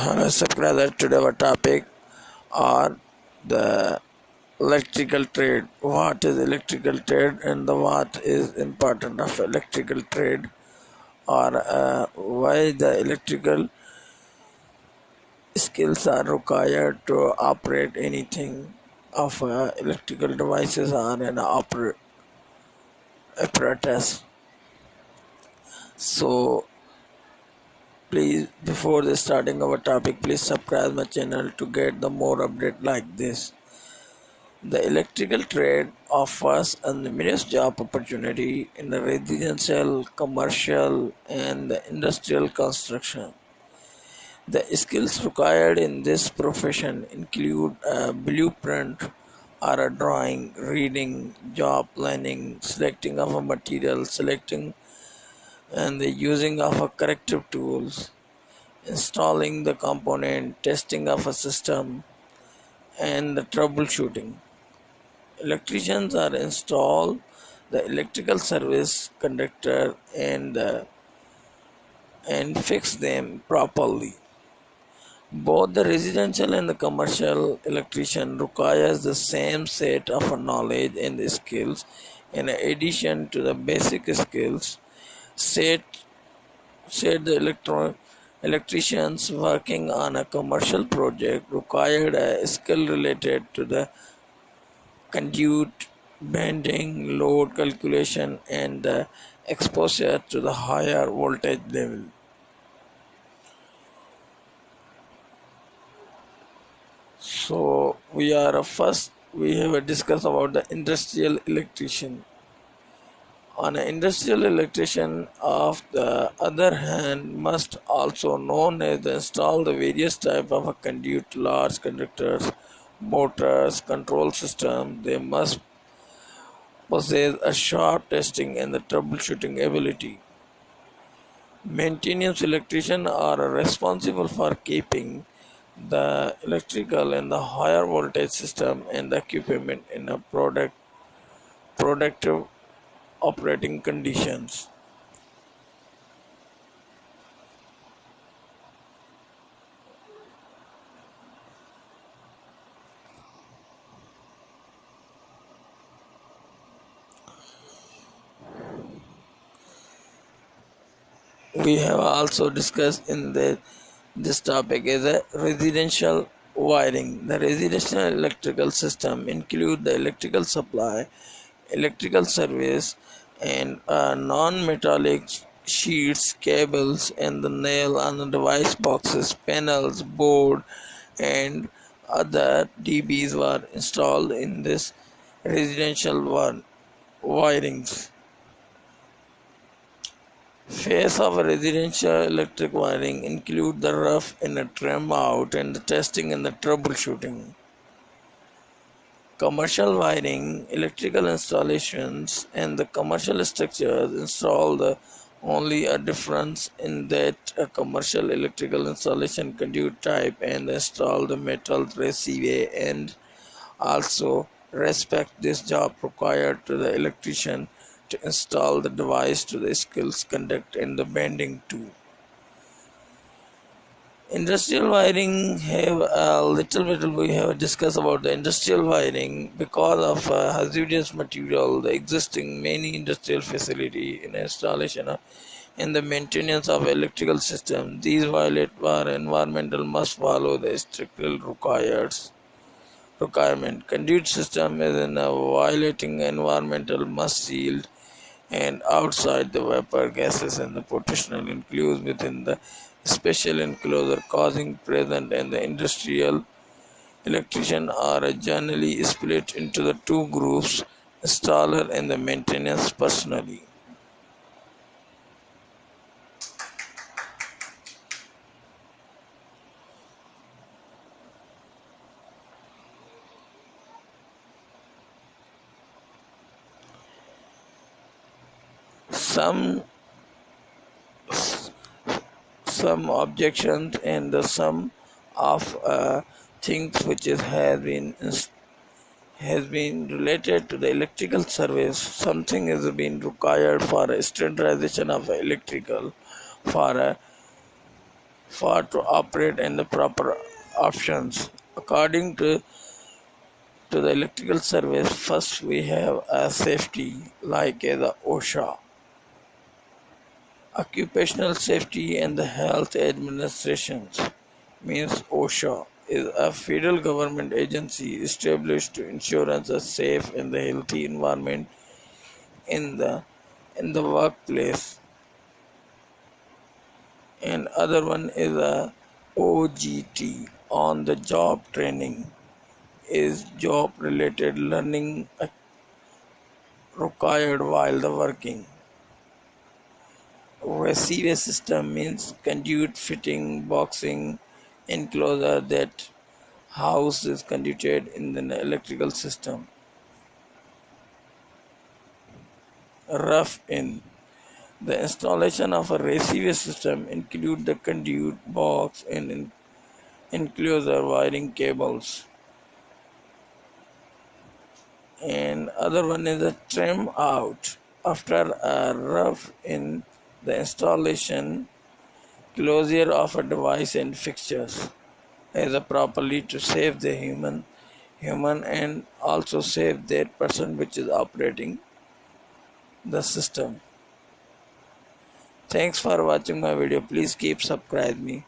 Hello subscriber, today our topic are the electrical trade. What is electrical trade and the what is important of electrical trade, or why the electrical skills are required to operate anything of electrical devices or an apparatus. So please, before the starting our topic, please subscribe my channel to get the more update like this. The electrical trade offers a numerous job opportunity in the residential, commercial, and the industrial construction. The skills required in this profession include a blueprint or a drawing, reading, job planning, selecting of a material, selecting and the using of a corrective tools, installing the component, testing of a system, and the troubleshooting. Electricians are install the electrical service conductor and fix them properly. Both the residential and the commercial electrician requires the same set of knowledge and skills in addition to the basic skills set said the electricians working on a commercial project required a skill related to the conduit bending, load calculation, and the exposure to the higher voltage level. So we have a discuss about the industrial electrician. On an industrial electrician, of the other hand, must also known as install the various type of a conduit, large conductors, motors, control system. They must possess a sharp testing and the troubleshooting ability. Maintenance electricians are responsible for keeping the electrical and the higher voltage system and the equipment in a productive operating conditions. We have also discussed in this topic is a residential wiring. The residential electrical system include the electrical supply, electrical service, and non-metallic sheets, cables, and the nail on the device boxes, panels, board, and other DBs were installed in this residential wirings. Phase of residential electric wiring include the rough and the trim out and the testing and the troubleshooting. Commercial wiring, electrical installations, and the commercial structures install the only a difference in that a commercial electrical installation conduit type and install the metal receiver and also respect this job required to the electrician to install the device to the skills conduct and the bending too. Industrial wiring have a little bit we have discussed about the industrial wiring because of hazardous material the existing many industrial facility in installation and the maintenance of electrical system. These violate our environmental must follow the strictly requirement. Conduit system is in a violating environmental must shield and outside the vapor gases and the potential includes within the special enclosure causing present and the industrial electrician are generally split into the two groups installer and the maintenance personally. Some some objections and the sum of things which has been related to the electrical service. Something has been required for a standardization of electrical for for to operate in the proper options. According to the electrical service, first we have a safety like the OSHA, Occupational Safety and the Health Administrations, means OSHA, is a federal government agency established to ensure a safe and the healthy environment in the workplace. And other one is a OGT, on the job training, is job related learning required while the working. Receiver system means conduit fitting boxing enclosure that house is conduited in the electrical system. Rough in, the installation of a receiver system include the conduit box and enclosure wiring cables. And other one is a trim out, after a rough in, the installation closure of a device and fixtures as a properly to save the human and also save that person which is operating the system. Thanks for watching my video. Please keep subscribe me.